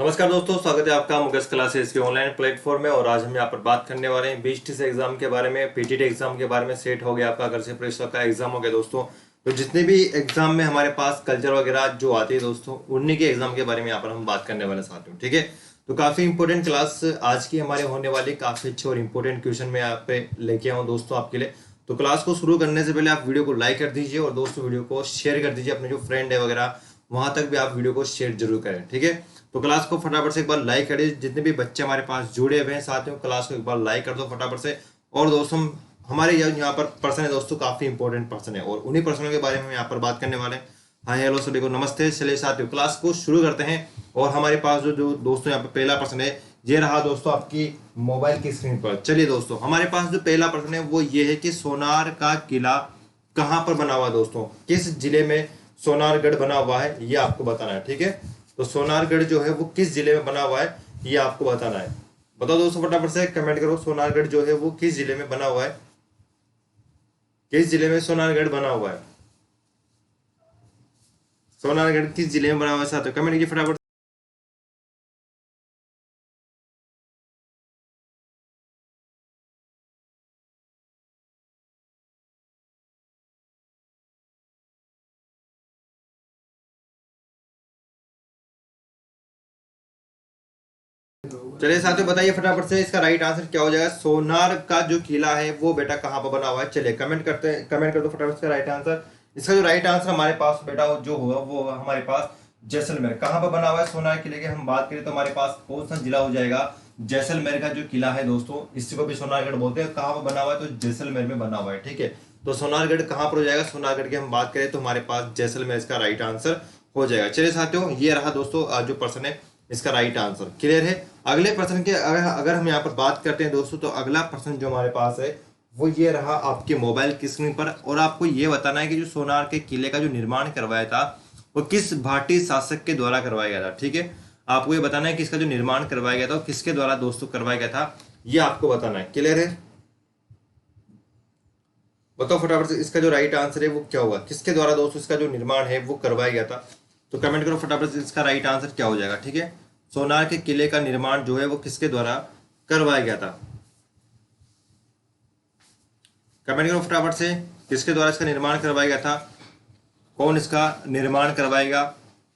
नमस्कार दोस्तों, स्वागत है आपका मुकेश क्लासेस के ऑनलाइन प्लेटफॉर्म में। और आज हम यहाँ पर बात करने वाले हैं बीएसटी से एग्जाम के बारे में। पीटीटी एग्जाम के बारे में सेट हो गया आपका, घर से परीक्षा का एग्जाम हो गया दोस्तों। तो जितने भी एग्जाम में हमारे पास कल्चर वगैरह जो आती है दोस्तों, उन्हीं के एग्जाम के बारे में यहाँ पर हम बात करने वाले साथ में, ठीक है। तो काफी इंपॉर्टेंट क्लास आज की हमारे होने वाली, काफी अच्छे और इंपॉर्टेंट क्वेश्चन में यहाँ पे लेके आऊँ दोस्तों आपके लिए। तो क्लास को शुरू करने से पहले आप वीडियो को लाइक कर दीजिए और दोस्तों वीडियो को शेयर कर दीजिए, अपने जो फ्रेंड है वगैरह वहां तक भी आप वीडियो को शेयर जरूर करें, ठीक है। तो क्लास को फटाफट से एक बार लाइक करिए। जितने भी बच्चे हमारे पास जुड़े हुए हैं साथियों, क्लास को एक बार लाइक कर दो फटाफट से। और दोस्तों हमारे यहाँ पर पर्सन है दोस्तों, काफी इंपॉर्टेंट पर्सन है और उन्हीं पर्सनों के बारे में यहाँ पर बात करने वाले हैं। हाय हेलो सभी को नमस्ते। चलिए साथियों क्लास को शुरू करते हैं। और हमारे पास जो दोस्तों यहाँ पर पहला पर्सन है, ये रहा दोस्तों आपकी मोबाइल की स्क्रीन पर। चलिए दोस्तों, हमारे पास जो पहला प्रश्न है वो ये है कि सोनार का किला कहाँ पर बना हुआ है दोस्तों, किस जिले में सोनारगढ़ बना हुआ है, ये आपको बताना है, ठीक है। तो सोनारगढ़ जो है वो किस जिले में बना हुआ है, ये आपको बताना है। बताओ दोस्तों फटाफट से कमेंट करो, सोनारगढ़ जो है वो किस जिले में बना हुआ है, किस जिले में सोनारगढ़ बना हुआ है। सोनारगढ़ किस जिले में बना हुआ है साथियों, कमेंट कीजिए फटाफट। चलिए साथियों बताइए फटाफट से, इसका राइट आंसर क्या हो जाएगा। सोनार का जो किला है वो बेटा कहाँ पर बना हुआ है। चलिए कमेंट करते हैं, कमेंट कर दो फटाफट से राइट आंसर। इसका जो राइट आंसर हमारे पास बेटा जो होगा वो होगा हमारे पास जैसलमेर। कहाँ पर बना हुआ है सोनार किले की हम बात करें तो हमारे पास कौन सा जिला हो जाएगा, जैसलमेर का जो किला है दोस्तों, इसी को भी सोनारगढ़ बोलते हैं। कहाँ पर बना हुआ है तो जैसलमेर में बना हुआ है, ठीक है। तो सोनारगढ़ कहाँ पर हो जाएगा, सोनारगढ़ की हम बात करें तो हमारे पास जैसलमेर इसका राइट आंसर हो जाएगा। चलिए साथियों ये रहा दोस्तों जो पर्सन है इसका राइट आंसर, क्लियर है। अगले प्रश्न के अगर हम यहाँ पर बात करते हैं दोस्तों, तो अगला प्रश्न जो हमारे पास है वो ये रहा आपके मोबाइल की स्क्रीन पर। और आपको ये बताना है कि जो सोनार के किले का जो निर्माण करवाया था वो किस भारतीय शासक के द्वारा करवाया गया था, ठीक है। आपको ये बताना है कि इसका जो निर्माण करवाया गया था वो किसके द्वारा दोस्तों करवाया गया था, ये आपको बताना है, क्लियर है। बताओ फटाफट से इसका जो राइट आंसर है वो क्या होगा, किसके द्वारा दोस्तों इसका जो निर्माण है वो करवाया गया था। तो कमेंट करो फटाफट से इसका राइट आंसर क्या हो जाएगा, ठीक है। सोनार के किले का निर्माण जो है वो किसके द्वारा करवाया गया था, कमेंट करो फटाफट से, किसके द्वारा इसका निर्माण करवाया गया था, कौन इसका निर्माण करवाएगा।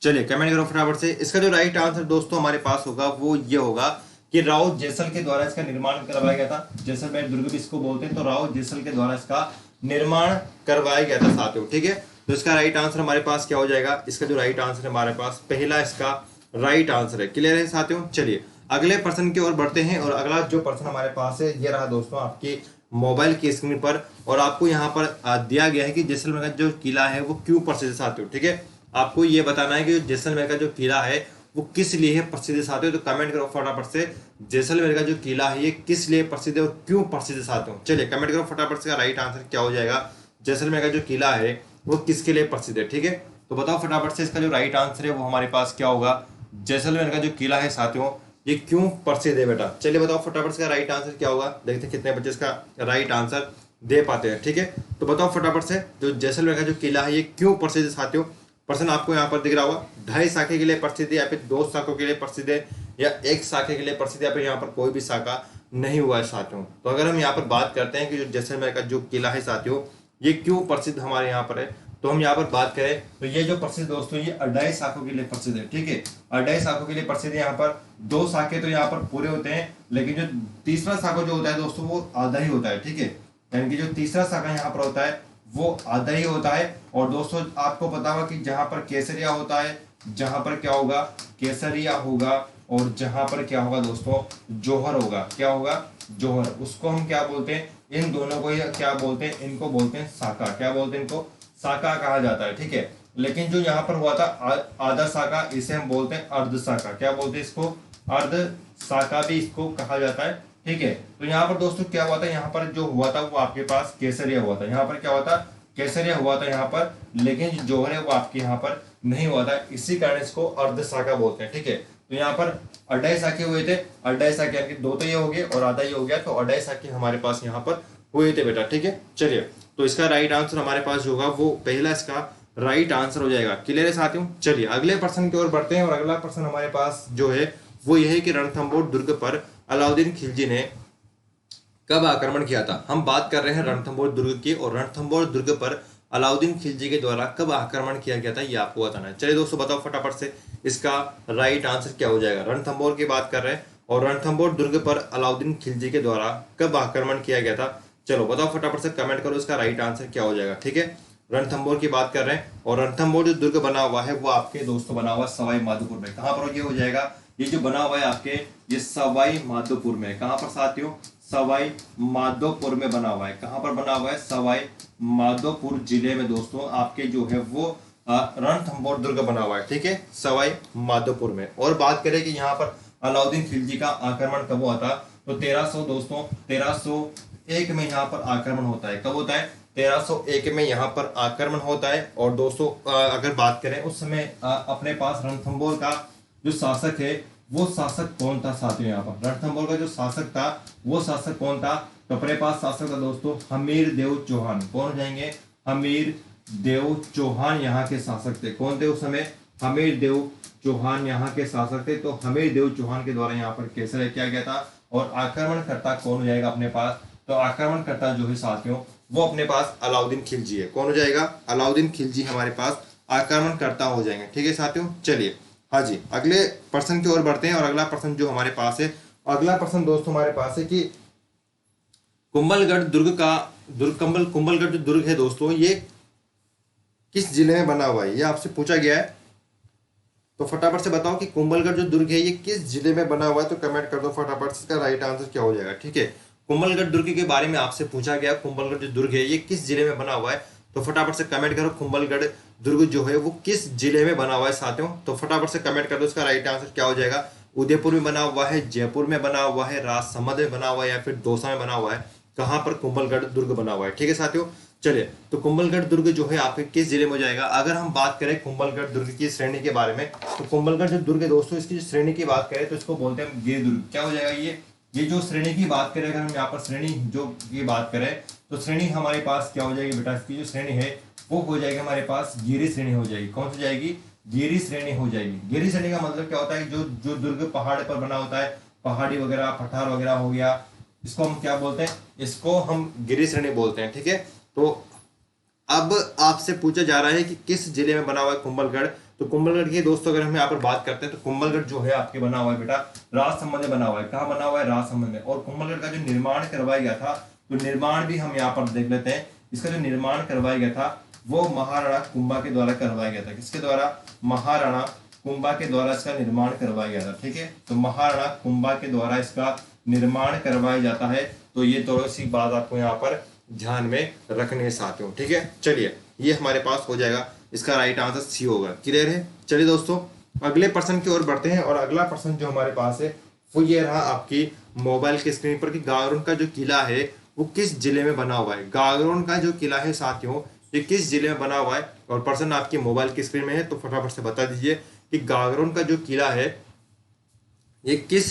चलिए कमेंट करो फटाफट से। इसका जो राइट आंसर दोस्तों हमारे पास होगा वो ये होगा कि राव जैसल के द्वारा इसका निर्माण करवाया गया था। जैसलमेर दुर्ग भी इसको बोलते हैं, तो राव जैसल के द्वारा इसका निर्माण करवाया गया था साथियों, ठीक है। तो इसका राइट आंसर हमारे पास क्या हो जाएगा, इसका जो राइट आंसर है हमारे पास पहला इसका राइट आंसर है, क्लियर है साथियों। चलिए अगले प्रश्न की ओर बढ़ते हैं। और अगला जो प्रश्न हमारे पास है ये रहा दोस्तों आपकी मोबाइल की स्क्रीन पर। और आपको यहाँ पर दिया गया है कि जैसलमेर का जो किला है वो क्यों प्रसिद्ध है साथियों, ठीक है। आपको ये बताना है कि जैसलमेर का जो किला है वो किस लिए है प्रसिद्ध साथियों। तो कमेंट करो फटाफट से, जैसलमेर का जो किला है ये किस लिए प्रसिद्ध है और क्यों प्रसिद्ध साथियों। चलिए कमेंट करो फटाफट से, राइट आंसर क्या हो जाएगा, जैसलमेर का जो किला है वो किसके लिए प्रसिद्ध है, ठीक है। तो बताओ फटाफट से इसका जो राइट आंसर है वो हमारे पास क्या होगा, जैसलमेर का जो किला है साथियों ये क्यों प्रसिद्ध है बेटा। चलिए बताओ फटाफट से राइट आंसर क्या होगा, देखते हैं कितने बच्चे इसका राइट आंसर दे पाते हैं, ठीक है। तो बताओ फटाफट से जो जैसलमेर का जो किला है ये क्यों प्रसिद्ध है साथियों। प्रश्न आपको यहाँ पर दिख रहा होगा, 2.5 शाखे के लिए प्रसिद्ध है या फिर 2 शाखों के लिए प्रसिद्ध है या 1 शाखे के लिए प्रसिद्ध है या फिर यहाँ पर कोई भी शाखा नहीं हुआ है साथियों। तो अगर हम यहाँ पर बात करते हैं कि जो जैसलमेर का जो किला है साथियों ये क्यों प्रसिद्ध हमारे यहाँ पर है, तो हम यहाँ पर बात करें तो ये जो प्रसिद्ध दोस्तों ये 2.5 शाखों के लिए प्रसिद्ध है, ठीक है। 2.5 शाखों के लिए प्रसिद्ध है। यहाँ पर 2 शाखे तो यहाँ पर पूरे होते हैं, लेकिन जो तीसरा शाखा जो होता है दोस्तों वो आधा ही होता है, ठीक है। यानी कि जो तीसरा शाखा यहाँ पर होता है वो आधा ही होता है। और दोस्तों आपको पता होगा कि जहां पर केसरिया होता है, जहां पर क्या होगा, केसरिया होगा, और जहां पर क्या होगा दोस्तों, जौहर होगा। क्या होगा, जौहर। उसको हम क्या बोलते हैं, इन दोनों को क्या बोलते हैं, इनको बोलते हैं शाखा। क्या बोलते हैं, इनको शाखा कहा जाता है, ठीक है। लेकिन जो यहाँ पर हुआ था आधा शाखा, इसे हम बोलते हैं अर्ध शाखा। क्या बोलते हैं इसको, अर्ध शाखा भी इसको कहा जाता है, ठीक है। तो यहाँ पर दोस्तों क्या हुआ था, यहाँ पर जो हुआ था वो आपके पास केसरिया हुआ था। यहाँ पर क्या हुआ था, केसरिया हुआ था यहाँ पर, लेकिन जो जौहर है वो आपके यहाँ पर नहीं हुआ था, इसी कारण इसको अर्ध शाखा बोलते हैं, ठीक है। तो यहाँ पर 2.5 शाखे हुए थे, 2.5 शाखे यानी 2 तो ये हो गए और आधा ये हो गया, तो 2.5 शाखे हमारे पास यहाँ पर हुए थे बेटा, ठीक है। चलिए तो इसका राइट आंसर हमारे पास जो होगा वो पहला इसका राइट आंसर हो जाएगा। क्लियर है साथियों। चलिए अगले प्रश्न की ओर बढ़ते हैं और अगला प्रश्न हमारे पास जो है वो यह है कि रणथंभौर दुर्ग पर अलाउद्दीन खिलजी ने कब आक्रमण किया था। हम बात कर रहे हैं रणथंभौर दुर्ग की, और रणथंभौर दुर्ग पर अलाउद्दीन खिलजी के द्वारा कब आक्रमण किया गया था ये आपको बताना है। चलिए दोस्तों बताओ फटाफट से इसका राइट आंसर क्या हो जाएगा। रणथंभौर की बात कर रहे हैं और रणथंभौर दुर्ग पर अलाउद्दीन खिलजी के द्वारा कब आक्रमण किया गया था। चलो बताओ फटाफट से कमेंट करो इसका राइट आंसर क्या हो जाएगा। ठीक है, रणथंभौर की बात कर रहे हैं और रणथंभौर जो दुर्ग बना हुआ है वो आपके दोस्तों बना हुआ सवाई माधोपुर में। कहां पर ये हो जाएगा, ये जो बना हुआ है आपके ये सवाई माधोपुर में। कहां पर साथियों, सवाई माधोपुर में बना हुआ है। कहां पर बना हुआ है, सवाई माधोपुर जिले में दोस्तों आपके जो है वो रणथंभौर दुर्ग बना हुआ है। ठीक है, सवाई माधोपुर में। और बात करें कि यहाँ पर अलाउद्दीन खिलजी का आक्रमण कब हुआ था, तो 1300 दोस्तों 1301 में यहाँ पर आक्रमण होता है। कब होता है, 1301 में यहाँ पर आक्रमण होता है। और दोस्तों अगर बात करें उस समय अपने पास रणथंभौर का जो शासक है वो शासक कौन था साथियों। यहाँ पर रणथंभौर का जो शासक था वो शासक कौन था, तो अपने पास शासक था दोस्तों हमीर देव चौहान। कौन हो जाएंगे, हमीर देव चौहान यहाँ के शासक थे। कौन थे उस समय, हमीर देव चौहान यहाँ के शासक थे। तो हमीर देव चौहान के द्वारा यहाँ पर केसर किया गया था। और आक्रमणकर्ता कौन हो जाएगा अपने पास, तो आक्रमणकर्ता जो है साथियों वो अपने पास अलाउद्दीन खिलजी है। कौन हो जाएगा, अलाउद्दीन खिलजी हमारे पास आक्रमणकर्ता हो जाएंगे। ठीक है साथियों। चलिए हाँ जी अगले प्रश्न की ओर बढ़ते हैं और अगला प्रश्न जो हमारे पास है, अगला प्रश्न दोस्तों हमारे पास है कि कुंभलगढ़ दुर्ग का कुंभलगढ़ जो दुर्ग है दोस्तों ये किस जिले में बना हुआ है, ये आपसे पूछा गया है। तो फटाफट से बताओ कि कुंभलगढ़ जो दुर्ग है ये किस जिले में बना हुआ है, तो कमेंट कर दो फटाफट से इसका राइट आंसर क्या हो जाएगा। ठीक है, कुंभलगढ़ दुर्ग के बारे में आपसे पूछा गया, कुंभलगढ़ जो दुर्ग है ये किस जिले में बना हुआ है, तो फटाफट से कमेंट करो कुंभलगढ़ दुर्ग जो है वो किस जिले में बना हुआ है साथियों। तो फटाफट से कमेंट कर दो इसका राइट आंसर क्या हो जाएगा। उदयपुर में बना हुआ है, जयपुर में बना हुआ है, राजसमंद में बना हुआ है या फिर दौसा में बना हुआ है। कहां पर, कुंभलगढ़ दुर्ग बना हुआ है। ठीक है साथियों। चलिए तो कुंभलगढ़ दुर्ग जो है आपके किस जिले में हो जाएगा। अगर हम बात करें कुंभलगढ़ दुर्ग की श्रेणी के बारे में, तो कुंभलगढ़ जो दुर्ग है दोस्तों इसकी श्रेणी की बात करें तो इसको बोलते हैं गिर दुर्ग। क्या हो जाएगा ये जो श्रेणी की बात करें, अगर हम यहाँ पर श्रेणी जो की बात करें तो श्रेणी हमारे पास क्या हो जाएगी बेटा, इसकी जो श्रेणी है वो हो जाएगी हमारे पास गिरी श्रेणी हो जाएगी। कौन सी जाएगी, गिरी श्रेणी हो जाएगी। गिरी श्रेणी का मतलब क्या होता है, जो दुर्ग पहाड़ पर बना होता है, पहाड़ी वगैरह पठार वगैरह हो गया, इसको हम क्या बोलते हैं, इसको हम गिरी श्रेणी बोलते हैं। ठीक है, तो अब आपसे पूछा जा रहा है कि किस जिले में बना हुआ है कुंभलगढ़। तो कुंभलगढ़ की दोस्तों अगर हम यहाँ पर बात करते हैं तो कुंभलगढ़ जो है आपके बना हुआ है बेटा राजसमंद में बना हुआ है। कहाँ बना हुआ है, राजसमंद में। और कुंभलगढ़ का जो निर्माण करवाया गया था, तो निर्माण भी हम यहाँ पर देख लेते हैं। इसका जो निर्माण करवाया गया था वो महाराणा कुंभा के द्वारा करवाया गया था। किसके द्वारा, महाराणा कुंभा के द्वारा इसका निर्माण करवाया गया था। ठीक है, तो महाराणा कुंभा के द्वारा इसका निर्माण करवाया जाता है। तो ये थोड़ी सी बात आपको यहाँ पर ध्यान में रखने साथियों। ठीक है, चलिए ये हमारे पास हो जाएगा, इसका राइट आंसर सी होगा। क्लियर है। चलिए दोस्तों अगले प्रश्न की ओर बढ़ते हैं और अगला प्रश्न जो हमारे पास है वो ये रहा आपकी मोबाइल की स्क्रीन पर कि गागरोन का जो किला है वो किस जिले में बना हुआ है। गागरोन का जो किला है साथियों ये किस जिले में बना हुआ है, और प्रश्न आपकी मोबाइल की स्क्रीन में है तो फटाफट से बता दीजिए कि गागरोन का जो किला है ये किस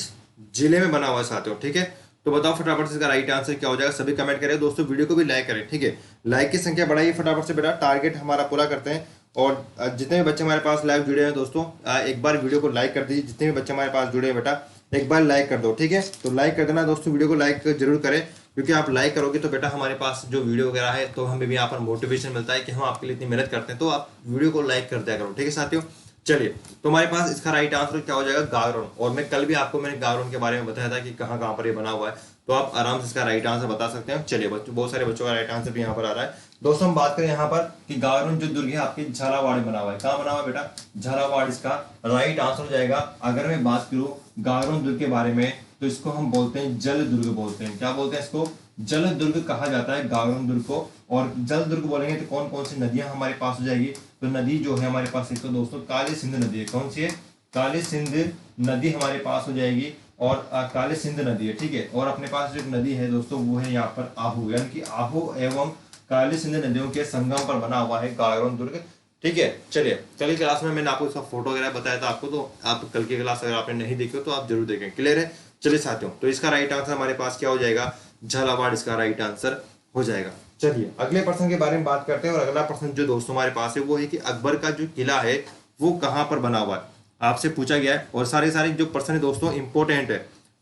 जिले में बना हुआ है साथियों। ठीक है, तो बताओ फटाफट से इसका राइट आंसर क्या हो जाएगा। सभी कमेंट करें दोस्तों, वीडियो को भी लाइक करें। ठीक है, लाइक की संख्या बढ़ाइए फटाफट से बेटा, टारगेट हमारा पूरा करते हैं। और जितने भी बच्चे हमारे पास लाइव जुड़े हैं दोस्तों एक बार वीडियो को लाइक कर दीजिए। जितने भी बच्चे हमारे पास जुड़े हैं बेटा एक बार लाइक कर दो। ठीक है, तो लाइक कर देना दोस्तों, वीडियो को लाइक जरूर करें, क्योंकि आप लाइक करोगे तो बेटा हमारे पास जो वीडियो वगैरह है तो हमें भी यहाँ पर मोटिवेशन मिलता है कि हम आपके लिए इतनी मेहनत करते हैं। तो आप वीडियो को लाइक कर दिया करो। ठीक है साथियों। चलिए तो हमारे पास इसका राइट आंसर क्या हो जाएगा, गागरोन। और मैं कल भी आपको मैंने गागरोन के बारे में बताया था कि कहाँ कहाँ पर ये बना हुआ है, तो आप आराम से इसका राइट आंसर बता सकते हैं। चलिए बच्चों, बहुत सारे बच्चों का राइट आंसर भी यहाँ पर आ रहा है। दोस्तों हम बात करें यहाँ पर कि गागरोन जो दुर्ग है आपके झालावाड़ में बना हुआ है। कहाँ बना हुआ है बेटा, झालावाड़ इसका राइट आंसर हो जाएगा। अगर मैं बात करूँ गागरोन दुर्ग के बारे में तो इसको हम बोलते हैं जल दुर्ग बोलते हैं। क्या बोलते हैं इसको, जल दुर्ग कहा जाता है गागरोन दुर्ग को। और जल दुर्ग बोलेंगे तो कौन कौन सी नदियां हमारे पास हो जाएगी, तो नदी जो है हमारे पास एक तो दोस्तों काली सिंध नदी है। कौन सी है, काली सिंध नदी हमारे पास हो जाएगी। और काली सिंध नदी है। ठीक है, और अपने पास जो एक नदी है दोस्तों वो है यहाँ पर आहू, यानी कि आहू एवं काली सिंध नदियों के संगम पर बना हुआ है गागरोन दुर्ग। ठीक है, चलिए कल की क्लास में मैंने आपको इसका फोटो वगैरह बताया था आपको, तो आप कल की क्लास अगर आपने नहीं देखी हो तो आप जरूर देखें। क्लियर है। चलिए साथियों, तो इसका राइट आंसर हमारे पास क्या हो जाएगा, झालावाड़ इसका राइट आंसर हो जाएगा। चलिए अगले प्रश्न के बारे में बात करते हैं। और अगला प्रश्न जो दोस्तों हमारे पास है वो है कि अकबर का जो किला है वो कहाँ पर बना हुआ है, आपसे पूछा गया है। और सारे जो प्रश्न है दोस्तों इंपॉर्टेंट है,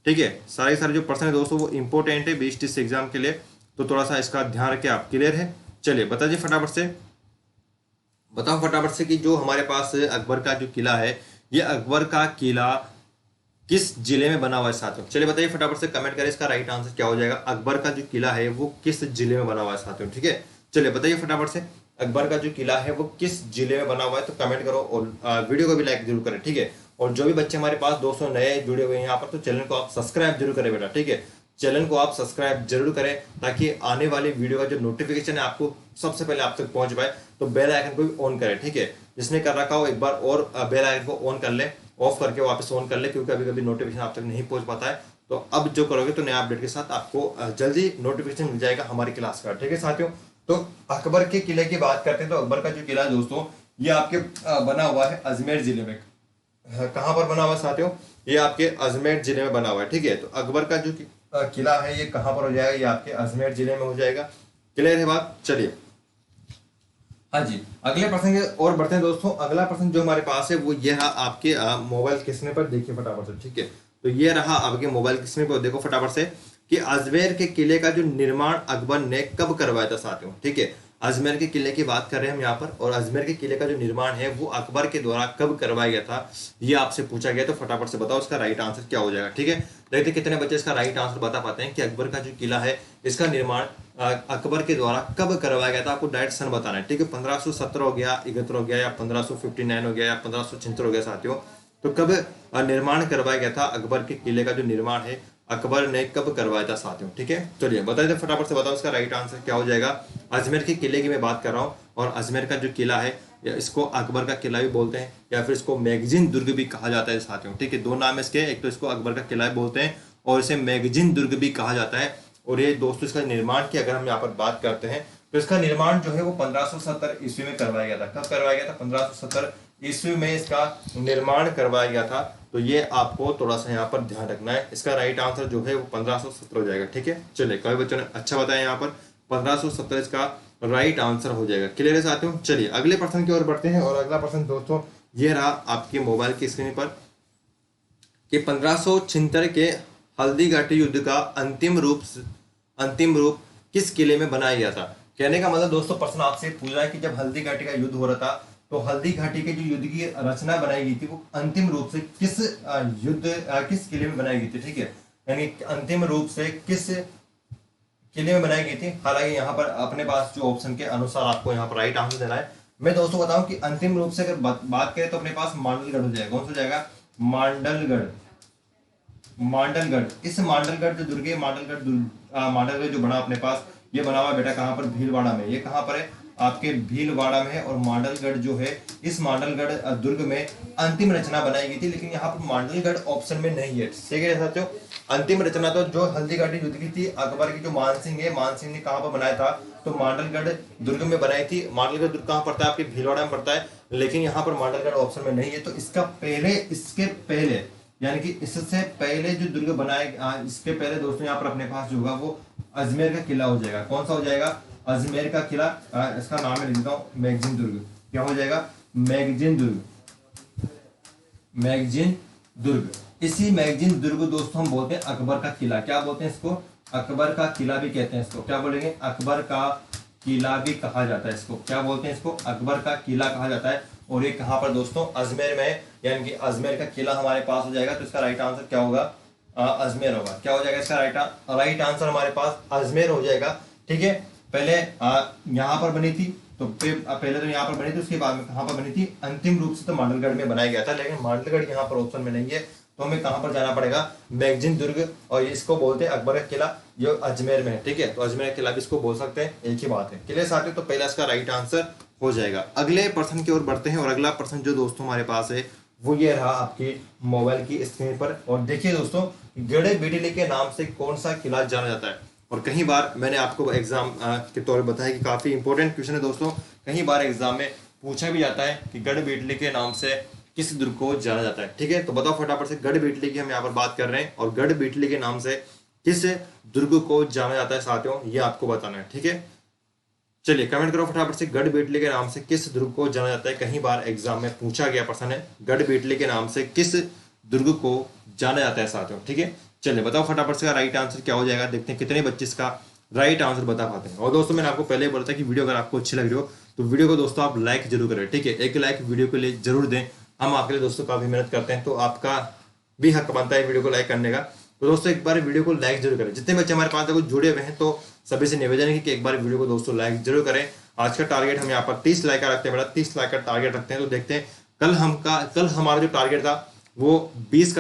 ठीक है, सारे जो प्रश्न है दोस्तों वो इंपॉर्टेंट है 20-30 एग्जाम के लिए, तो थोड़ा सा इसका ध्यान रखें आप। क्लियर है? चलिए बताइए फटाफट से, बताओ फटाफट से कि जो हमारे पास अकबर का जो किला है, ये अकबर का किला किस जिले में बना हुआ है साथियों? चलिए बताइए फटाफट से, कमेंट करें इसका राइट आंसर क्या हो जाएगा। अकबर का जो किला है वो किस जिले में बना हुआ है साथियों, ठीक है। चलिए बताइए फटाफट से, अकबर का जो किला है वो किस जिले में बना हुआ है, तो कमेंट करो और वीडियो को भी लाइक जरूर करें, ठीक है। और जो भी बच्चे हमारे पास दोस्तों नए जुड़े हुए हैं यहाँ पर, तो चैनल को आप सब्सक्राइब जरूर करें बेटा, ठीक है। चैनल को आप सब्सक्राइब जरूर करें ताकि आने वाली वीडियो का जो नोटिफिकेशन है आपको सबसे पहले आप तक पहुंच पाए। तो बेल आइकन को भी ऑन करें, ठीक है। जिसने कर रखा हो एक बार और बेल आइकन को ऑन कर ले, ऑफ करके वापस ऑन कर ले, क्योंकि कभी कभी नोटिफिकेशन आप तक नहीं पहुंच पाता है। तो अब जो करोगे तो नया अपडेट के साथ आपको जल्दी नोटिफिकेशन मिल जाएगा हमारी क्लास का, ठीक है साथियों। तो अकबर के किले की बात करते हैं, तो अकबर का जो किला है दोस्तों ये आपके बना हुआ है अजमेर जिले में। कहाँ पर बना हुआ है साथियों? ये आपके अजमेर जिले में बना हुआ है, ठीक है। तो अकबर का जो किला है ये कहाँ पर हो जाएगा? ये आपके अजमेर जिले में हो जाएगा। क्लियर है बात? चलिए हाँ जी, अगले प्रश्न की ओर बढ़ते हैं दोस्तों। अगला प्रश्न जो हमारे पास है वो ये रहा आपके मोबाइल के स्क्रीन पर, देखिए फटाफट से, ठीक है। तो ये रहा आपके मोबाइल के स्क्रीन पर, देखो फटाफट से कि अजमेर के किले का जो निर्माण अकबर ने कब करवाया था साथियों, ठीक है। अजमेर के किले की बात कर रहे हैं हम यहाँ पर, और अजमेर के किले का जो निर्माण है वो अकबर के द्वारा कब करवाया गया था, ये आपसे पूछा गया। तो फटाफट से बताओ इसका राइट आंसर क्या हो जाएगा, ठीक है। देखते कितने बच्चे इसका राइट आंसर बता पाते हैं कि अकबर का जो किला है इसका निर्माण अकबर के द्वारा कब करवाया गया था। आपको डायरेक्ट सन बताना है, ठीक है। 1517 हो गया, 71 हो गया, या 1559 हो गया, या 1576 हो गया साथियों। तो कब निर्माण करवाया गया था अकबर के किले का जो निर्माण है, अकबर ने कब करवाया था साथियों, ठीक है। चलिए बताइए फटाफट से, बताओ इसका राइट आंसर क्या हो जाएगा। अजमेर के किले की मैं बात कर रहा हूँ, और अजमेर का जो किला है इसको अकबर का किला भी बोलते हैं, या फिर इसको मैगजीन दुर्ग भी कहा जाता है साथियों, ठीक है। दो नाम इसके, एक तो इसको अकबर का किला बोलते हैं और इसे मैगजीन दुर्ग भी कहा जाता है। और ये दोस्तों इसका निर्माण की अगर हम यहाँ पर बात करते हैं, तो इसका निर्माण जो है वो 1570 ईस्वी में करवाया गया था। कब करवाया गया था? 1570 ईस्वी में इसका निर्माण करवाया गया था। तो ये आपको थोड़ा सा यहाँ पर ध्यान रखना है। इसका राइट आंसर जो है वो 1570 हो जाएगा, ठीक है। चलिए कई बच्चों ने अच्छा बताया यहाँ पर, 1570 इसका राइट आंसर हो जाएगा। क्लियर है साथियों? चलिए अगले प्रश्न की ओर बढ़ते हैं। और अगला प्रश्न दोस्तों ये रहा आपके मोबाइल की स्क्रीन पर कि 1576 के हल्दीघाटी युद्ध का अंतिम रूप किस किले में बनाया गया था। कहने का मतलब दोस्तों प्रश्न आपसे पूछ रहा है कि जब हल्दी घाटी का युद्ध हो रहा था, तो हल्दी घाटी के जो युद्ध की रचना बनाई गई थी वो अंतिम रूप से किस किस किले में बनाई गई थी, ठीक है। यानी अंतिम रूप से किस किले में बनाई गई थी। हालांकि यहाँ पर अपने पास जो ऑप्शन के अनुसार आपको यहाँ पर राइट आंसर देना है। मैं दोस्तों बताऊं कि अंतिम रूप से अगर बात करें तो अपने पास मांडलगढ़ हो जाएगा। कौन सा जाएगा? मांडलगढ़। इस मांडलगढ़ जो दुर्ग है, मांडलगढ़ जो बना अपने पास, ये बना हुआ बेटा कहाँ पर? भीलवाड़ा में। ये कहाँ पर है? आपके भीलवाड़ा में है। और मांडलगढ़ जो है, इस मांडलगढ़ दुर्ग में अंतिम रचना बनाई गई थी, लेकिन यहाँ पर मांडलगढ़ ऑप्शन में नहीं है, ठीक है साथियों। अंतिम रचना तो जो हल्दीघाटी युद्ध की थी, अकबर की जो मानसिंह है, मानसिंह ने कहाँ पर बनाया था? तो मांडलगढ़ दुर्ग में बनाई थी। मांडलगढ़ दुर्ग कहाँ पड़ता है? आपके भीलवाड़ा में पड़ता है, लेकिन यहाँ पर मांडलगढ़ ऑप्शन में नहीं है। तो इसके पहले यानी कि इससे पहले जो दुर्ग बनाए, इसके पहले दोस्तों यहाँ पर अपने पास जो होगा वो अजमेर का किला हो जाएगा। कौन सा हो जाएगा? अजमेर का किला। इसका नाम मैं लिख देता हूँ, मैगजीन दुर्ग। क्या हो जाएगा? मैगजीन दुर्ग। इसी मैगजीन दुर्ग दोस्तों हम बोलते हैं अकबर का किला। क्या बोलते हैं इसको? अकबर का किला भी कहते हैं इसको। क्या बोलेंगे? अकबर का किला भी कहा जाता है इसको। क्या बोलते हैं इसको? अकबर का किला कहा जाता है। और ये कहाँ पर दोस्तों? अजमेर में, यानी कि अजमेर का किला हमारे पास हो जाएगा। तो इसका राइट आंसर क्या होगा? अजमेर होगा। क्या हो जाएगा इसका राइट आंसर? हमारे पास अजमेर हो जाएगा, ठीक है। पहले यहाँ पर बनी थी, तो पहले तो यहाँ पर बनी थी, उसके बाद में कहाँ पर बनी थी? अंतिम रूप से तो मांडलगढ़ में बनाया गया था, लेकिन मांडलगढ़ यहाँ पर ऑप्शन में नहीं है। तो हमें कहाँ पर जाना पड़ेगा? मैगजीन दुर्ग। और इसको बोलते हैं अकबर का किला, जो अजमेर में है, ठीक है। तो अजमेर का किला भी इसको बोल सकते हैं, एक ही बात है। क्लियर साथियों? तो पहला इसका राइट आंसर हो जाएगा। अगले प्रश्न की ओर बढ़ते हैं। और अगला प्रश्न जो दोस्तों हमारे पास है वो ये रहा आपकी मोबाइल की स्क्रीन पर। और देखिए दोस्तों, गड़े बिडली के नाम से कौन सा किला जाना जाता है? और कई बार मैंने आपको एग्जाम के तौर पर बताया कि काफी इंपॉर्टेंट क्वेश्चन है दोस्तों। कई बार एग्जाम में पूछा भी जाता है कि गढ़ बिडली के नाम से किस दुर्ग को जाना जाता है, ठीक है। तो बताओ फटाफट से, गढ़ बिडली की हम यहाँ पर बात कर रहे हैं, और गढ़ बिडली के नाम से किस दुर्ग को जाना जाता है साथियों, ये आपको बताना है, ठीक है। चलिए कमेंट करो फटाफट से, गढ़बेटली के नाम से किस दुर्ग को जाना जाता है? कहीं बार एग्जाम में पूछा गया प्रश्न है, गढ़बेटली के नाम से किस दुर्ग को जाना जाता है साथियों, ठीक है। चलिए बताओ फटाफट से राइट आंसर क्या हो जाएगा, देखते हैं कितने बच्चे इसका राइट आंसर बता पाते हैं। और दोस्तों मैंने आपको पहले ही बोला था कि वीडियो अगर आपको अच्छी लग रही हो तो वीडियो को दोस्तों आप लाइक जरूर करें, ठीक है। एक लाइक वीडियो के लिए जरूर दें, हम आपके लिए दोस्तों काफी मेहनत करते हैं, तो आपका भी हक बनता है वीडियो को लाइक करने का। तो दोस्तों एक बार वीडियो को लाइक जरूर करें, जितने बच्चे हमारे पास देखो जुड़े हुए हैं तो सभी से निवेदन है कि एक बार वीडियो को दोस्तों लाइक जरूर करें। आज का टारगेट हम यहाँ पर 30 लाइक का रखते हैं बेटा, 30 लाइक का टारगेट रखते हैं। तो देखते हैं कल हमारा जो टारगेट था वो 25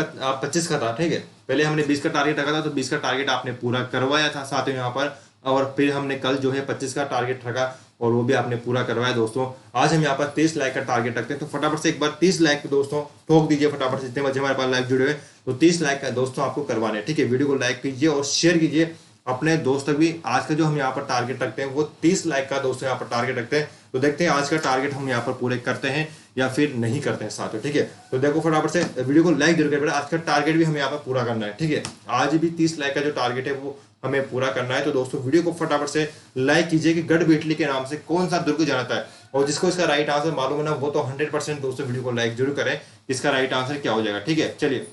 का था, ठीक है। पहले हमने 20 का टारगेट रखा था, तो 20 का टारगेट आपने पूरा करवाया था साथियों यहाँ पर, और फिर हमने कल जो है 25 का टारगेट रखा और वो भी आपने पूरा करवाया दोस्तों। आज हम यहाँ पर 30 लाइक का टारगेट रखते हैं, तो फटाफट से एक बार 30 लाइक दोस्तों ठोक दीजिए फटाफट से, जितने बच्चे हमारे पास लाइक जुड़े हुए, तो 30 लाइक का दोस्तों आपको करवाने हैं, ठीक है। वीडियो को लाइक कीजिए और शेयर कीजिए अपने दोस्त तक भी। आज का जो हम यहाँ पर टारगेट रखते हैं वो 30 लाइक का दोस्तों यहाँ पर टारगेट रखते हैं। तो देखते हैं आज का टारगेट हम यहाँ पर पूरे करते हैं या फिर नहीं करते हैं साथियों, ठीक है। तो देखो फटाफट से वीडियो को लाइक जरूर करें, आज का टारगेट भी हमें यहाँ पर पूरा करना है, ठीक है। आज भी 30 लाइक का जो टारगेट है वो हमें पूरा करना है। तो दोस्तों वीडियो को फटाफट से लाइक कीजिए कि गढ़बेटली के नाम से कौन सा दुर्ग जाना है, और जिसको इसका राइट आंसर मालूम है ना वो तो 100% दोस्तों वीडियो को लाइक जरूर करें, इसका राइट आंसर क्या हो जाएगा, ठीक है। चलिए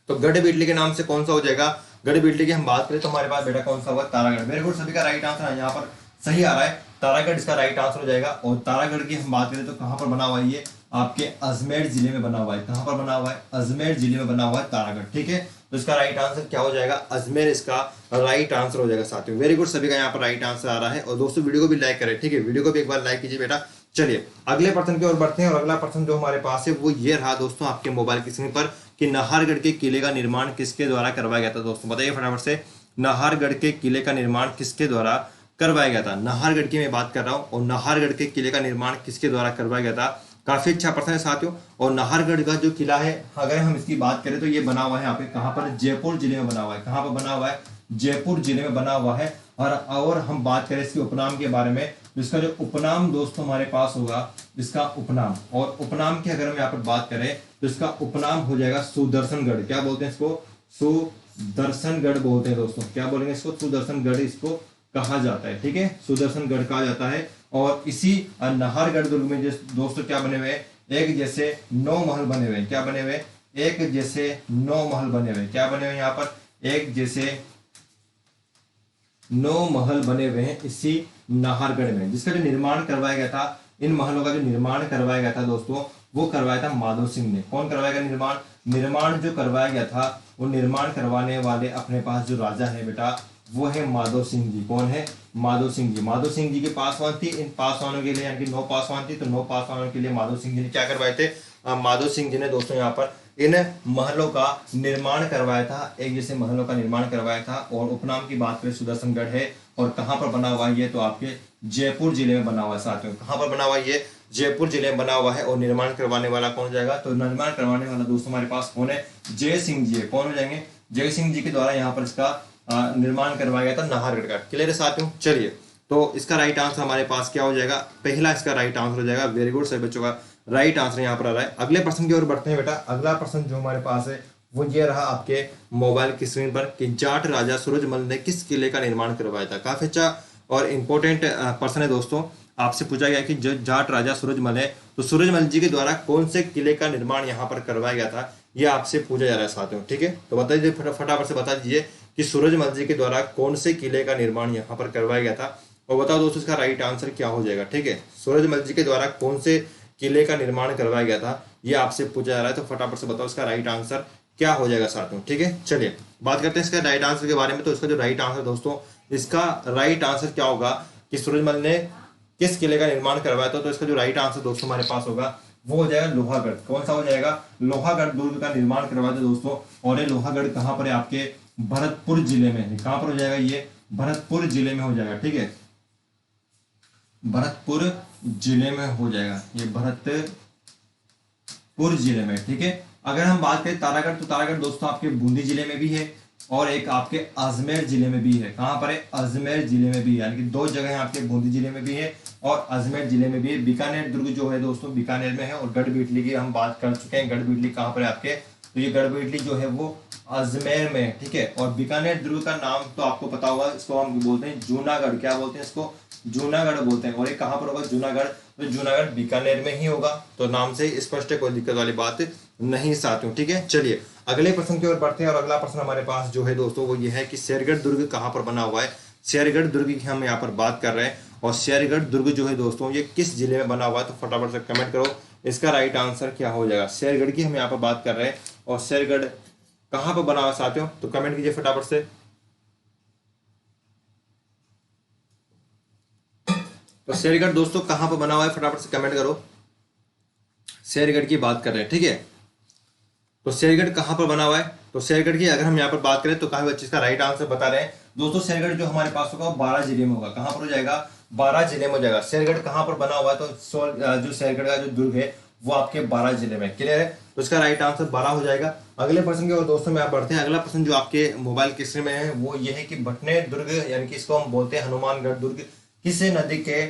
तो गढ़बेटली के नाम से कौन सा हो जाएगा, गढ़बेटली की हम बात करें तो हमारे पास बेटा कौन सा होगा, तारागढ़। वेरी गुड, सभी का राइट आंसर यहाँ पर सही आ रहा है, तारागढ़ इसका राइट आंसर हो जाएगा। और तारागढ़ की हम बात करें तो कहां पर बना हुआ है, ये आपके अजमेर जिले में बना हुआ है। कहां पर बना हुआ है, अजमेर जिले में बना हुआ है तारागढ़, ठीक है। तो इसका राइट आंसर क्या हो जाएगा, अजमेर इसका राइट आंसर हो जाएगा साथियों। वेरी गुड, सभी का यहाँ पर राइट आंसर आ रहा है। और दोस्तों वीडियो को भी लाइक करें, ठीक है, वीडियो को भी एक बार लाइक कीजिए बेटा। चलिए अगले प्रश्न की ओर बढ़ते हैं, और अगला प्रश्न जो हमारे पास है वो ये रहा दोस्तों आपके मोबाइल की स्क्रीन पर कि नाहरगढ़ के किले का निर्माण किसके द्वारा करवाया गया था। दोस्तों बताइए फटाफट से, नाहरगढ़ के किले का निर्माण किसके द्वारा करवाया गया था। नाहरगढ़ की मैं बात कर रहा हूँ, और नाहरगढ़ के किले का निर्माण किसके द्वारा करवाया गया था। काफी अच्छा प्रश्न है साथियों। और नाहरगढ़ का जो किला है अगर हम इसकी बात करें तो ये बना हुआ है यहाँ पे, कहाँ पर, जयपुर जिले में बना हुआ है। कहाँ पर बना हुआ है, जयपुर जिले में बना हुआ है। और हम बात करें इसके उपनाम के बारे में, इसका जो उपनाम दोस्तों हमारे पास होगा, इसका उपनाम, और उपनाम की अगर हम यहाँ पर बात करें तो इसका उपनाम हो जाएगा सुदर्शनगढ़। क्या बोलते हैं इसको, सुदर्शनगढ़ बोलते हैं दोस्तों। क्या बोलेंगे इसको, सुदर्शनगढ़ इसको कहा जाता है, ठीक है, सुदर्शनगढ़ कहा जाता है। और इसी नाहरगढ़ दुर्ग में दोस्तों क्या बने हुए हैं, एक जैसे 9 महल बने हुए हैं। क्या बने हुए, एक जैसे 9 महल बने हुए हैं। क्या बने हुए यहाँ पर, एक जैसे 9 महल बने हुए हैं इसी नाहरगढ़ में, जिसका जो निर्माण करवाया गया था, इन महलों का जो निर्माण करवाया गया था दोस्तों वो करवाया था माधव सिंह ने। कौन करवाएगा निर्माण, निर्माण जो करवाया गया था वो निर्माण करवाने वाले अपने पास जो राजा है बेटा वो है माधव सिंह जी। कौन है, माधव सिंह जी। माधव सिंह जी के पासवान थी, इन पासवानों के लिए यानी कि 9 पासवान थी, तो 9 पासवानों के लिए माधव सिंह जी ने क्या करवाए थे, माधव सिंह जी ने दोस्तों यहाँ पर इन महलों का निर्माण करवाया था, एक जैसे महलों का निर्माण करवाया था। और उपनाम की बात करें सुदर्शनगढ़ है, और कहाँ पर बना हुआ है ये, तो आपके जयपुर जिले में बना हुआ है साथियों। कहाँ पर बना हुआ है ये, जयपुर जिले में बना हुआ है। और निर्माण करवाने वाला कौन हो जाएगा, तो निर्माण करवाने वाला दोस्तों हमारे पास कौन है, जय सिंह जी है। कौन हो जाएंगे, जय सिंह जी के द्वारा यहाँ पर इसका निर्माण करवाया गया था नाहरगढ़ का। क्लियर है साथियों। चलिए तो इसका राइट आंसर हमारे पास क्या हो जाएगा, पहला इसका राइट आंसर हो जाएगा। वेरी गुड, सभी बच्चों का राइट आंसर यहाँ पर आ रहा है। अगले प्रश्न की ओर बढ़ते हैं बेटा। अगला प्रश्न जो हमारे पास है वो ये रहा आपके मोबाइल की स्क्रीन पर कि जाट राजा सूरजमल ने किस किले का निर्माण करवाया था। काफी अच्छा और इंपॉर्टेंट प्रश्न है दोस्तों। आपसे पूछा गया कि जो जाट राजा सूरजमल है तो सूरजमल जी के द्वारा कौन से किले का निर्माण यहाँ पर करवाया गया था, ये आपसे पूछा जा रहा है साथियों, ठीक है। तो बता दीजिए फटाफट से बता दीजिए कि सूरजमल जी के द्वारा कौन से किले का निर्माण यहाँ पर करवाया गया था, और बताओ दोस्तों इसका राइट आंसर क्या हो जाएगा, ठीक है। सूरजमल जी के द्वारा कौन से किले का निर्माण करवाया गया था ये आपसे पूछा जा रहा है, तो फटाफट से बताओ इसका राइट आंसर क्या हो जाएगा साथियों, ठीक है। चलिए बात करते हैं इसका राइट आंसर के बारे में। तो इसका जो राइट आंसर दोस्तों, इसका राइट आंसर क्या होगा कि सूरजमल ने किस किले का निर्माण करवाया था, तो इसका जो राइट आंसर दोस्तों हमारे पास होगा वो हो जाएगा लोहागढ़। कौन सा हो जाएगा, लोहागढ़ दुर्ग का निर्माण करवाया था दोस्तों। और ये लोहागढ़ कहाँ पर है, आपके भरतपुर जिले में है। कहाँ पर हो जाएगा, ये भरतपुर जिले में हो जाएगा, ठीक है, भरतपुर जिले में हो जाएगा, ये भरतपुर जिले में, ठीक है। अगर हम बात करें तारागढ़, तो तारागढ़ दोस्तों आपके बूंदी जिले में भी है और एक आपके अजमेर जिले में भी है। कहां पर है, अजमेर जिले में भी है, यानी कि 2 जगह आपके बूंदी जिले में भी है और अजमेर जिले में भी है। बीकानेर दुर्ग जो है दोस्तों बीकानेर में है। और गढ़बेटली की हम बात कर चुके हैं, गढ़बेटली कहां पर है आपके, तो ये गढ़बेटली जो है वो अजमेर में, ठीक है। और बीकानेर दुर्ग का नाम तो आपको पता होगा, इसको हम बोलते हैं जूनागढ़, क्या बोलते हैं इसको, जूनागढ़ बोलते हैं। और ये कहाँ पर होगा, जूनागढ़, तो जूनागढ़ बीकानेर में ही होगा, तो नाम से स्पष्ट है, कोई दिक्कत वाली बात नहीं साथियों, ठीक है। चलिए अगले प्रश्न की ओर बढ़ते हैं, और अगला प्रश्न हमारे पास जो है दोस्तों वो ये है कि शेरगढ़ दुर्ग कहाँ पर बना हुआ है। शेरगढ़ दुर्ग की हम यहाँ पर बात कर रहे हैं, और शेरगढ़ दुर्ग जो है दोस्तों ये किस जिले में बना हुआ है, तो फटाफट से कमेंट करो इसका राइट आंसर क्या हो जाएगा। शेरगढ़ की हम यहाँ पर बात कर रहे हैं, और शेरगढ़ कहां पर बना हुआ साथियों, तो कमेंट कीजिए फटाफट से। तो शेरगढ़ दोस्तों कहां पर बना हुआ है, फटाफट से कमेंट करो। शेरगढ़ की बात कर रहे हैं, ठीक है। तो शेरगढ़ कहां पर बना हुआ है, तो शेरगढ़ की अगर हम यहाँ पर बात करें तो काफी बच्चे इसका राइट आंसर बता रहे हैं दोस्तों। शेरगढ़ जो हमारे पास होगा 12 जिले में होगा, कहां पर हो जाएगा, 12 जिले में हो जाएगा। शेरगढ़ कहां पर बना हुआ है, तो जो शेरगढ़ का जो दुर्ग है वो आपके 12 जिले में, क्लियर है। तो इसका राइट आंसर 12 हो जाएगा। अगले प्रश्न की ओर दोस्तों में आप बढ़ते हैं। अगला प्रश्न जो आपके मोबाइल के स्क्रीन में है वो ये है कि भटनेर दुर्ग, यानी कि इसको हम बोलते हैं हनुमानगढ़ दुर्ग, किस नदी के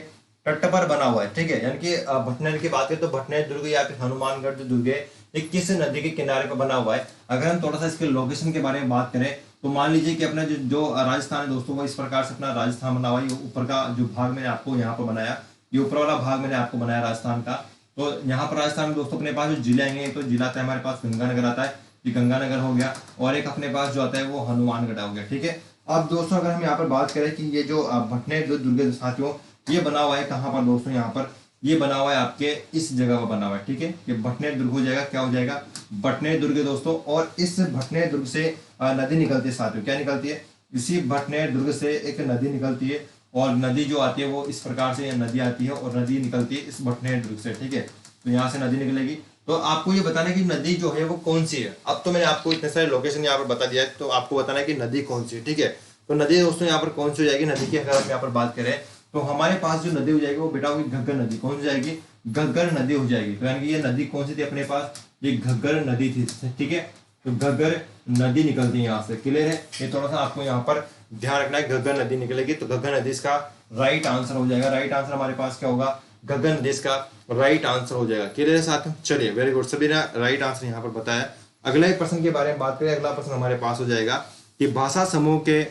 तट पर बना हुआ है, ठीक है। यानी कि भटनेर की बात करें तो भटनेर दुर्ग या फिर हनुमानगढ़ जो दुर्ग है ये किस नदी के किनारे पर बना हुआ है। अगर हम थोड़ा सा इसके लोकेशन के बारे में बात करें तो मान लीजिए कि अपना जो राजस्थान है दोस्तों, वो इस प्रकार से अपना राजस्थान बना हुआ है। ये ऊपर का जो भाग मैंने आपको यहाँ पर बनाया, ये ऊपर वाला भाग मैंने आपको बनाया राजस्थान का। तो यहाँ पर राजस्थान में दोस्तों अपने पास जो जिले आएंगे, तो जिला आता है हमारे पास गंगानगर आता है, ये गंगानगर हो गया, और एक अपने पास जो आता है वो हनुमानगढ़ हो गया, ठीक है। अब दोस्तों अगर हम यहाँ पर बात करें कि ये जो भटनेर दुर्ग साथियों ये बना हुआ है कहाँ पर दोस्तों, यहाँ पर ये बना हुआ है आपके इस जगह पर बना हुआ है, ठीक है। ये भटनेर दुर्ग हो जाएगा, क्या हो जाएगा, भटनेर दुर्ग दोस्तों। और इस भटनेर दुर्ग से नदी निकलती है साथियों, क्या निकलती है, इसी भटनेर दुर्ग से एक नदी निकलती है, और नदी जो आती है वो इस प्रकार से नदी आती है, और नदी निकलती है इस भटनेर दुर्ग से, ठीक है। तो यहाँ से नदी निकलेगी, तो आपको ये बताना है कि नदी जो है वो कौन सी है। अब तो मैंने आपको इतने सारे लोकेशन यहाँ पर बता दिया है, तो आपको बताना है कि नदी कौन सी है, ठीक है। तो नदी दोस्तों यहाँ पर कौन सी हो जाएगी, नदी की अगर हम यहाँ पर बात करें तो हमारे पास जो नदी हो जाएगी वो बेटा होगी घग्गर नदी। कौन सी जाएगी, घग्गर नदी हो जाएगी। तो यानी कि ये नदी कौन सी थी अपने पास, ये घग्गर नदी थी, ठीक है। तो घग्गर नदी निकलती है यहाँ से, क्लियर है। ये थोड़ा सा आपको यहाँ पर ध्यान रखना है, घग्गर नदी निकलेगी, तो घग्गर नदी इसका राइट आंसर हो जाएगा। राइट आंसर हमारे पास क्या होगा, घग्गर नदी इसका राइट आंसर हो जाएगा, क्लियर है साथियों। चलिए वेरी गुड, सभी ने राइट आंसर यहाँ पर बताया। अगले प्रश्न के बारे में बात करें, अगला प्रश्न हमारे पास हो जाएगा कि भाषा समूह के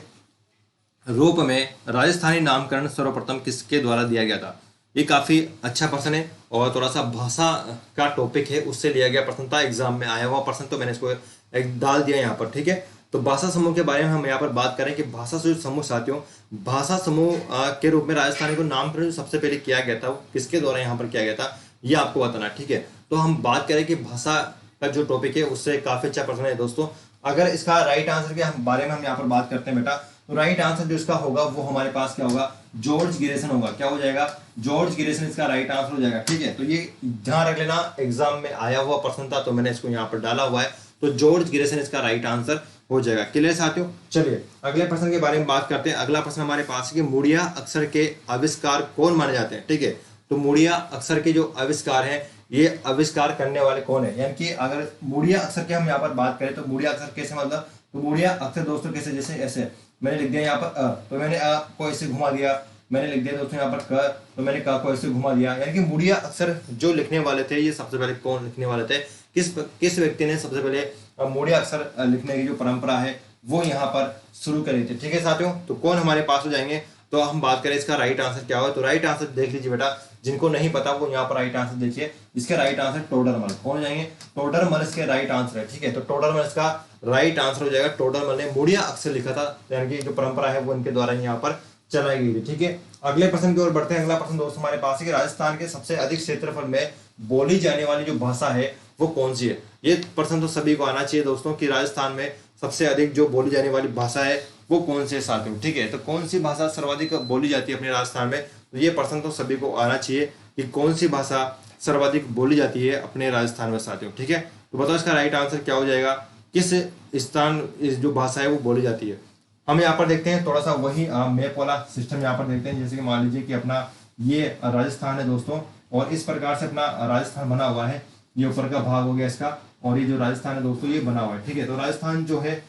रूप में राजस्थानी नामकरण सर्वप्रथम किसके द्वारा दिया गया था। ये काफी अच्छा प्रश्न है, और थोड़ा सा भाषा का टॉपिक है उससे लिया गया प्रश्न था, एग्जाम में आया हुआ प्रश्न, तो मैंने इसको एक डाल दिया यहाँ पर, ठीक है। तो भाषा समूह के बारे में हम यहाँ पर बात करें कि भाषा समूह साथियों, भाषा समूह के रूप में राजस्थानी को नामकरण जो सबसे पहले किया गया था वो किसके द्वारा यहाँ पर किया गया था, ये आपको बताना, ठीक है। तो हम बात करें कि भाषा का जो टॉपिक है उससे काफी अच्छा प्रश्न है दोस्तों। अगर इसका राइट आंसर के बारे में हम यहाँ पर बात करते हैं बेटा, तो राइट आंसर जो इसका होगा वो हमारे पास क्या होगा, जॉर्ज गिरेसन होगा। क्या हो जाएगा, जॉर्ज गिरेसन इसका राइट आंसर हो जाएगा, ठीक है। तो ये ध्यान रख लेना, एग्जाम में आया हुआ प्रश्न था तो मैंने इसको यहाँ पर डाला हुआ है, तो जॉर्ज गिरेसन इसका राइट आंसर हो जाएगा, क्लियर साथियों। चलिए अगले प्रश्न के बारे में बात करते हैं। अगला प्रश्न हमारे पास है कि मुड़िया अक्षर के आविष्कार कौन माने जाते हैं, ठीक है। तो मुड़िया अक्षर के जो आविष्कार है ये आविष्कार करने वाले कौन है, यानी कि अगर मुड़िया अक्षर की हम यहाँ पर बात करें तो मुड़िया अक्षर कैसे, मतलब तो मुड़िया अक्षर दोस्तों कैसे, जैसे ऐसे मैंने लिख दिया यहाँ पर अ, तो मैंने अ को ऐसे घुमा दिया, मैंने लिख दिया दोस्तों यहाँ पर क, तो मैंने क को ऐसे घुमा दिया। यानी कि मुड़िया अक्षर जो लिखने वाले थे ये सबसे पहले कौन लिखने वाले थे, किस व्यक्ति ने सबसे पहले मुड़िया अक्षर लिखने की जो परंपरा है वो यहाँ पर शुरू करी थी, ठीक है साथियों। तो कौन हमारे पास हो जाएंगे, तो हम बात करें इसका राइट आंसर क्या होगा, तो राइट आंसर देख लीजिए बेटा, जिनको नहीं पता वो यहाँ पर राइट आंसर देखिए। इसके राइट आंसर टोडरमल, कौन हो जाएंगे, टोडरमल इसके राइट आंसर है, ठीक है। तो टोडरमल इसका राइट आंसर हो जाएगा। टोडरमल ने मुड़िया अक्षर लिखा था, यानी कि जो परंपरा है वो इनके द्वारा यहाँ पर चलाई गई थी, ठीक है। अगले प्रश्न की ओर बढ़ते हैं। अगला प्रश्न दोस्तों हमारे पास है कि राजस्थान के सबसे अधिक क्षेत्रफल में बोली जाने वाली जो भाषा है वो कौन सी है। ये प्रश्न तो सभी को आना चाहिए दोस्तों कि राजस्थान में सबसे अधिक जो बोली जाने वाली भाषा है वो कौन से साथियों, ठीक है। तो कौन सी भाषा सर्वाधिक बोली जाती है अपने राजस्थान में, तो ये प्रश्न तो सभी को आना चाहिए कि कौन सी भाषा सर्वाधिक बोली जाती है अपने राजस्थान में साथियों, ठीक है। तो बताओ इसका राइट आंसर क्या हो जाएगा, किस स्थान इस जो भाषा है वो बोली जाती है। हम यहाँ पर देखते हैं थोड़ा सा वही मैप वाला सिस्टम यहाँ पर देखते हैं। जैसे कि मान लीजिए कि अपना ये राजस्थान है दोस्तों, और इस प्रकार से अपना राजस्थान बना हुआ है, ये ऊपर का भाग हो गया इसका, और ये जो राजस्थान है दोस्तों ये बना हुआ है, ठीक है। तो राजस्थान जो है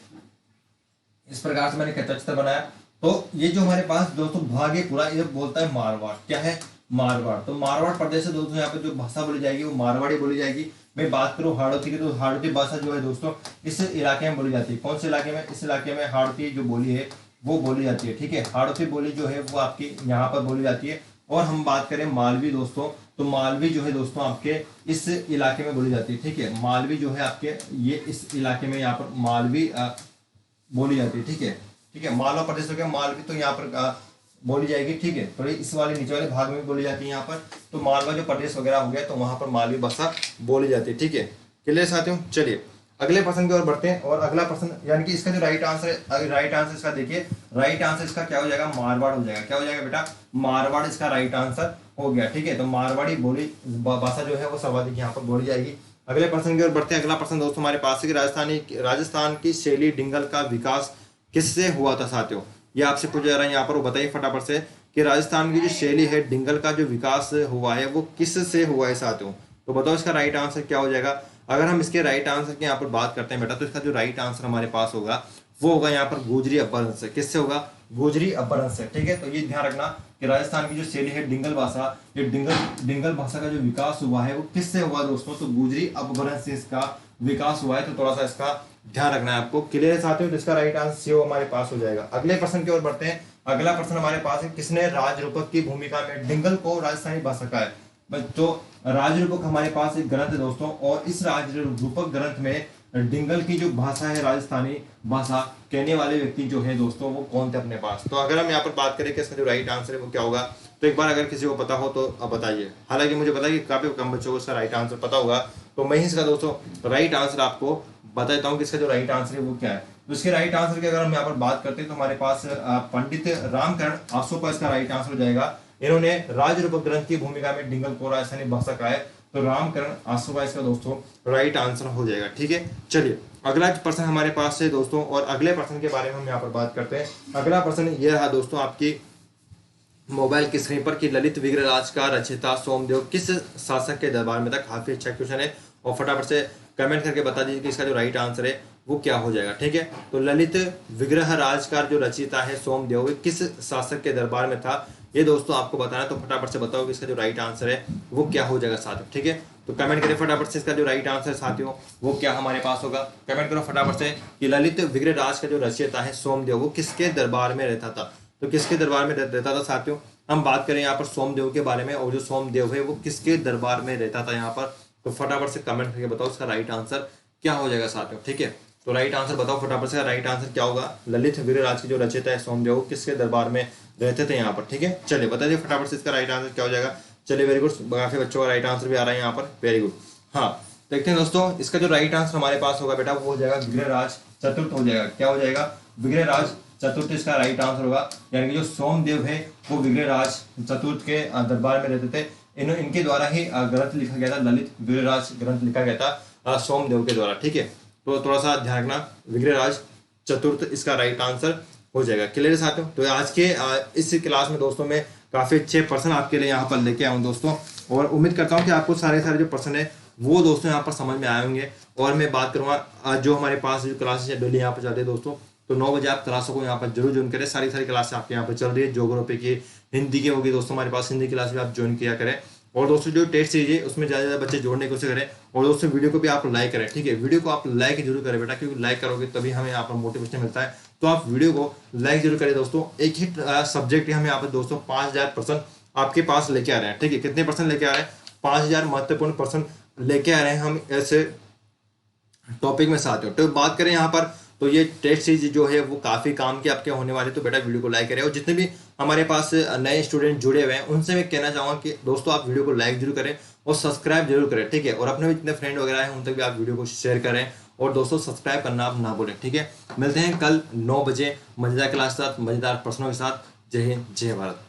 इस प्रकार से मैंने चित्र बनाया। तो ये जो हमारे पास दोस्तों भाग है पूरा, ये बोलता है मारवाड़, क्या है, मारवाड़। तो मारवाड़ प्रदेश से दोस्तों यहाँ पे जो भाषा बोली जाएगी वो मारवाड़ी बोली जाएगी। मैं बात करूँ हाड़ौती की, तो हाड़ौती भाषा जो है दोस्तों इस इलाके में बोली जाती है। कौन से इलाके में? इस इलाके में हाड़ौती जो बोली है वो बोली जाती है। ठीक है, हाड़ौती बोली जो है वो आपकी यहाँ पर बोली जाती है। और हम बात करें मालवी दोस्तों, तो मालवी जो है दोस्तों आपके इस इलाके में बोली जाती है। ठीक है, मालवी जो है आपके ये इस इलाके में यहाँ पर मालवी बोली जाती है। ठीक है, ठीक है, मालवा प्रदेश हो गया मालवी, तो यहाँ पर बोली जाएगी। ठीक है, तो इस वाले नीचे वाले भाग में भी बोली जाती है यहाँ पर। तो मालवा जो प्रदेश वगैरह हो गया तो वहां पर मालवी भाषा बोली जाती है। ठीक है, क्लियर साथियों। चलिए अगले प्रश्न की ओर बढ़ते हैं। और अगला प्रश्न यानी कि इसका जो राइट आंसर है, राइट आंसर इसका देखिए, राइट आंसर इसका क्या हो जाएगा? मारवाड़ हो जाएगा। क्या हो जाएगा बेटा? मारवाड़ इसका राइट आंसर हो गया। ठीक है, तो मारवाड़ी बोली भाषा जो है वो सर्वाधिक यहाँ पर बोली जाएगी। अगले प्रश्न की ओर बढ़ते हैं। अगला प्रश्न दोस्तों हमारे पास है कि राजस्थान की शैली डिंगल का विकास किससे हुआ था साथियों? ये आपसे पूछा जा रहा है यहाँ पर, वो बताइए फटाफट से कि राजस्थान की जो शैली है डिंगल का जो विकास हुआ है वो किससे हुआ है साथियों? तो बताओ इसका राइट आंसर क्या हो जाएगा? अगर हम इसके राइट आंसर की यहाँ पर बात करते हैं बेटा, तो इसका जो राइट आंसर हमारे पास होगा वो होगा यहाँ पर गुजरी अपभ्रंश से। किससे होगा? गुजरी अपभ्रंश से। ठीक है, तो ये ध्यान रखना कि राजस्थान की जो शैली है डिंगल भाषा, ये डिंगल भाषा का जो विकास हुआ है वो किससे हुआ दोस्तों? तो गुजरी अपभ्रंश से इसका विकास हुआ है। तो थोड़ा सा इसका ध्यान रखना है आपको। क्लियर है साथियों? तो इसका राइट आंसर सी हमारे पास हो जाएगा। अगले प्रश्न की ओर बढ़ते हैं। अगला प्रश्न हमारे पास है, किसने राजरूपक की भूमिका में डिंगल को राजस्थानी भाषा का है? तो राजरूपक हमारे पास एक ग्रंथ है दोस्तों, और इस राजरूपक ग्रंथ में डिंगल की जो भाषा है राजस्थानी भाषा कहने वाले व्यक्ति जो है दोस्तों वो कौन थे अपने पास? तो अगर हम यहाँ पर बात करें कि इसका जो राइट आंसर है वो क्या होगा, तो एक बार अगर किसी को पता हो तो अब बताइए। हालांकि मुझे पता है कि काफी कम बच्चों को इसका राइट आंसर पता होगा, तो मैं ही इसका दोस्तों राइट आंसर आपको बता देता हूँ कि इसका जो राइट आंसर है वो क्या है। तो इसके राइट आंसर की अगर हम यहाँ पर बात करते हैं तो हमारे पास पंडित रामकरण आसोपा इसका राइट आंसर हो जाएगा। इन्होंने राजरूपक ग्रंथ की भूमिका में डिंगल को राजस्थानी भाषा का है, तो रामकरण आसोपा इसका दोस्तों राइट आंसर हो जाएगा। ठीक है, चलिए अगला प्रश्न हमारे पास है दोस्तों, और अगले प्रश्न के बारे में हम यहाँ पर बात करते हैं। अगला प्रश्न ये रहा दोस्तों आपकी मोबाइल की स्क्रीन पर कि ललित विग्रहराज का रचयिता सोमदेव किस शासक के दरबार में था? काफी अच्छा क्वेश्चन है, और फटाफट से कमेंट करके बता दीजिए कि इसका जो राइट आंसर है वो क्या हो जाएगा। ठीक है, तो ललित विग्रहराज का जो रचयिता है सोमदेव किस शासक के दरबार में था, ये दोस्तों आपको बताना है। तो फटाफट से बताओ कि इसका जो राइट आंसर है वो क्या हो जाएगा साथियों। ठीक है, तो कमेंट करें फटाफट से इसका जो राइट आंसर साथियों वो क्या हमारे पास होगा। कमेंट करो फटाफट से कि ललित विग्रहराज का जो रचयिता है सोमदेव वो किसके दरबार में रहता था? तो किसके दरबार में रहता था साथियों? हम बात करें यहाँ पर सोमदेव के बारे में, और जो सोमदेव है वो किसके दरबार में रहता था यहाँ पर? तो फटाफट से कमेंट करके बताओ इसका राइट आंसर क्या हो जाएगा साथियों। ठीक है, तो राइट आंसर बताओ फटाफट से, राइट आंसर क्या होगा? ललित विग्रहराज की जो रचयिता है सोमदेव किसके दरबार में रहते थे यहाँ पर? ठीक है, चलिए बता दीजिए फटाफट से इसका राइट आंसर क्या हो जाएगा। चलिए वेरी गुड, काफी बच्चों का राइट आंसर भी आ रहा है यहाँ पर, वेरी गुड। हाँ, देखते हैं दोस्तों इसका जो राइट आंसर हमारे पास होगा बेटा वो हो जाएगा विग्रहराज चतुर्थ हो जाएगा। क्या हो जाएगा? विग्रहराज चतुर्थ इसका राइट आंसर होगा। यानी कि जो सोमदेव है वो विग्रहराज चतुर्थ के दरबार में रहते थे। इनके द्वारा ही ग्रंथ लिखा गया था, ललित विग्रहराज ग्रंथ लिखा गया था सोमदेव के द्वारा। ठीक है, तो थोड़ा सा ध्यान रखना, विग्रहराज चतुर्थ इसका राइट आंसर हो जाएगा। क्लियर है साथियों? तो आज के इस क्लास में दोस्तों मैं काफी अच्छे प्रश्न आपके लिए यहाँ पर लेके आऊँ दोस्तों, और उम्मीद करता हूँ कि आपको सारे जो प्रश्न है वो दोस्तों यहाँ पर समझ में आए होंगे। और मैं बात करूँगा जो हमारे पास जो क्लासेस है डेली यहाँ पर चल रही है दोस्तों, तो 9 बजे आप क्लासों को यहाँ पर जरूर ज्वाइन करें। सारी क्लासेस आपके यहाँ पर चल रही है, ज्योग्राफी की, हिंदी की होगी दोस्तों हमारे पास, हिंदी क्लास भी आप ज्वाइन किया करें। और दोस्तों जो टेस्ट सीरीज है उसमें ज़्यादा बच्चे जोड़ने की कोशिश करें, और दोस्तों वीडियो को भी आप लाइक करें। ठीक है, वीडियो को आप लाइक जरूर करें बेटा, क्योंकि लाइक करोगे तभी हमें यहाँ पर मोटिवेशन मिलता है। तो आप वीडियो को लाइक जरूर करें दोस्तों। एक ही सब्जेक्ट हम यहाँ पर दोस्तों 5000 प्रश्न आपके पास लेके आ रहे हैं। ठीक है, कितने परसेंट लेके आ रहे हैं? 5000 महत्वपूर्ण प्रश्न लेके आ रहे हैं हम ऐसे टॉपिक में साथियों। तो बात करें यहाँ पर, तो ये टेस्ट सीरीज जो है वो काफी काम की आपके होने वाले, तो बेटा वीडियो को लाइक करें। और जितने भी हमारे पास नए स्टूडेंट जुड़े हुए हैं उनसे मैं कहना चाहूँगा कि दोस्तों आप वीडियो को लाइक जरूर करें और सब्सक्राइब जरूर करें। ठीक है, और अपने भी जितने फ्रेंड वगैरह हैं उन तक भी आप वीडियो को शेयर करें, और दोस्तों सब्सक्राइब करना आप ना भूलें। ठीक है, मिलते हैं कल 9 बजे मजेदार क्लास के साथ, मजेदार प्रश्नों के साथ। जय हिंद, जय भारत।